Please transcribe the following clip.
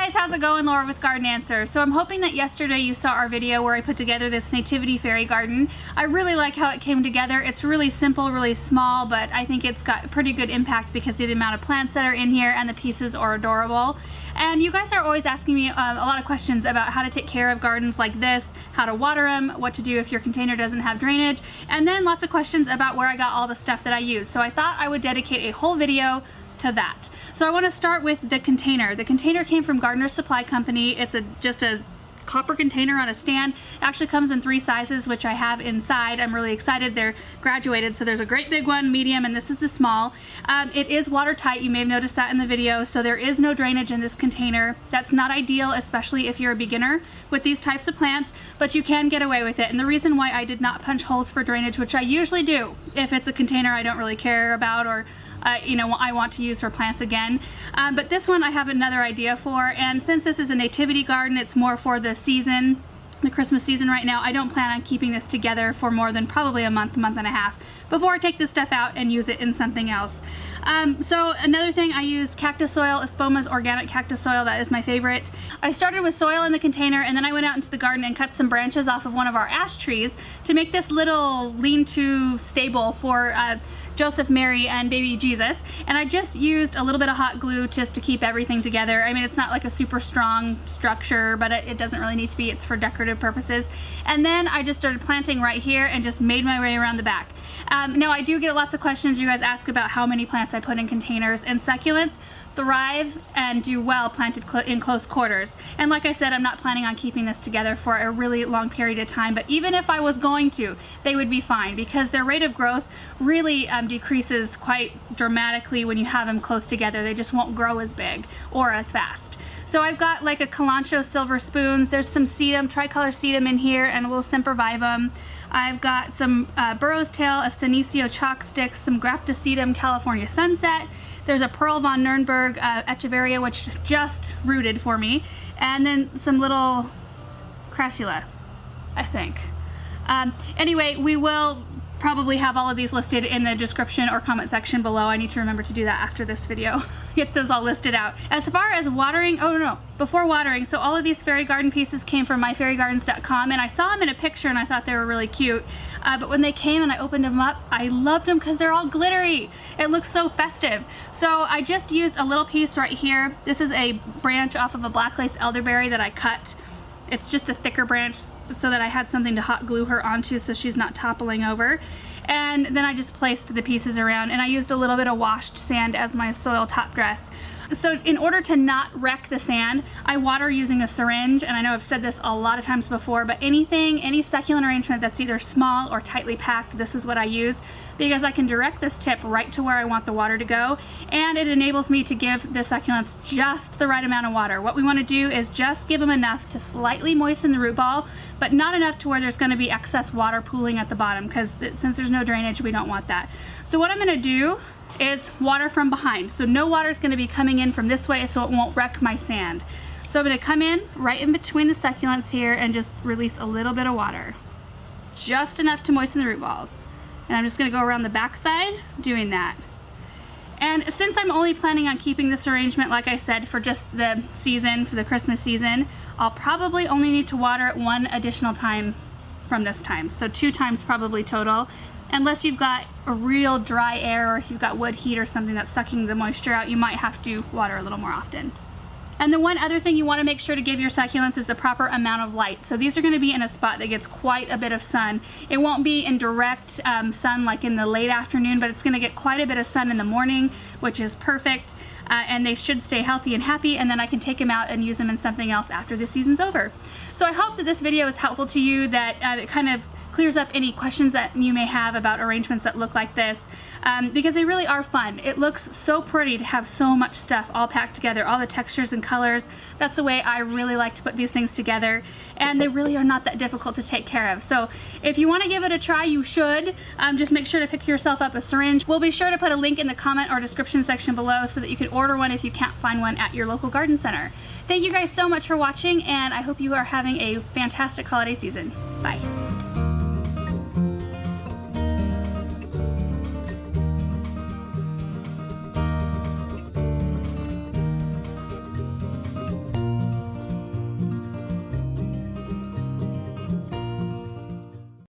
guys, how's it going? Laura with Garden Answer. So I'm hoping that yesterday you saw our video where I put together this Nativity fairy garden. I really like how it came together. It's really simple, really small, but I think it's got pretty good impact because of the amount of plants that are in here, and the pieces are adorable. And you guys are always asking me a lot of questions about how to take care of gardens like this, how to water them, what to do if your container doesn't have drainage, and then lots of questions about where I got all the stuff that I use. So I thought I would dedicate a whole video to that. So I want to start with the container. The container came from Gardener's Supply Company. It's just a copper container on a stand. It actually comes in 3 sizes, which I have inside. I'm really excited. They're graduated, so there's a great big one, medium, and this is the small. It is watertight. You may have noticed that in the video, so there is no drainage in this container. That's not ideal, especially if you're a beginner with these types of plants, but you can get away with it. And the reason why I did not punch holes for drainage, which I usually do if it's a container I don't really care about or you know, I want to use for plants again. But this one I have another idea for, and since this is a nativity garden, it's more for the season, the Christmas season right now. I don't plan on keeping this together for more than probably a month and a half before I take this stuff out and use it in something else. So another thing, I used cactus soil, Espoma's organic cactus soil. That is my favorite. I started with soil in the container, and then I went out into the garden and cut some branches off of one of our ash trees to make this little lean-to stable for Joseph, Mary, and baby Jesus. And I just used a little bit of hot glue just to keep everything together. I mean, it's not like a super strong structure, but it doesn't really need to be. It's for decorative purposes. And then I just started planting right here and just made my way around the back. Now I do get lots of questions. You guys ask about how many plants I put in containers, and succulents thrive and do well planted in close quarters. And like I said, I'm not planning on keeping this together for a really long period of time, but even if I was going to, they would be fine because their rate of growth really decreases quite dramatically when you have them close together. They just won't grow as big or as fast. So I've got like a Calancho silver spoons. There's some sedum, tricolor sedum in here, and a little sempervivum. I've got some Burrow's Tail, a Senecio chalk stick, some Graptosedum California Sunset. There's a Pearl von Nurnberg Echeveria, which just rooted for me, and then some little Crassula, I think. Anyway, we will probably have all of these listed in the description or comment section below. I need to remember to do that after this video. Get those all listed out. As far as watering, oh no, before watering, so all of these fairy garden pieces came from myfairygardens.com, and I saw them in a picture and I thought they were really cute. But when they came and I opened them up, I loved them because they're all glittery. It looks so festive. So I just used a little piece right here. This is a branch off of a black lace elderberry that I cut. It's just a thicker branch so that I had something to hot glue her onto so she's not toppling over. And then I just placed the pieces around, and I used a little bit of washed sand as my soil top dress. So in order to not wreck the sand, I water using a syringe, and I know I've said this a lot of times before, but any succulent arrangement that's either small or tightly packed, this is what I use, because I can direct this tip right to where I want the water to go, and it enables me to give the succulents just the right amount of water. What we want to do is just give them enough to slightly moisten the root ball, but not enough to where there's going to be excess water pooling at the bottom, because since there's no drainage, we don't want that. So what I'm going to do is water from behind. So no water is going to be coming in from this way, so it won't wreck my sand. So I'm going to come in right in between the succulents here and just release a little bit of water. Just enough to moisten the root balls. And I'm just going to go around the back side doing that. And since I'm only planning on keeping this arrangement, like I said, for just the season, for the Christmas season, I'll probably only need to water it 1 additional time from this time. So 2 times probably total. Unless you've got a real dry air, or if you've got wood heat or something that's sucking the moisture out, you might have to water a little more often. And the one other thing you want to make sure to give your succulents is the proper amount of light. So these are going to be in a spot that gets quite a bit of sun. It won't be in direct sun like in the late afternoon, but it's going to get quite a bit of sun in the morning, which is perfect. And they should stay healthy and happy, and then I can take them out and use them in something else after the season's over. So I hope that this video is helpful to you, that it kind of clears up any questions that you may have about arrangements that look like this, because they really are fun. It looks so pretty to have so much stuff all packed together, all the textures and colors. That's the way I really like to put these things together, and they really are not that difficult to take care of. So if you want to give it a try, you should. Just make sure to pick yourself up a syringe. We'll be sure to put a link in the comment or description section below so that you can order one if you can't find one at your local garden center. Thank you guys so much for watching, and I hope you are having a fantastic holiday season. Bye.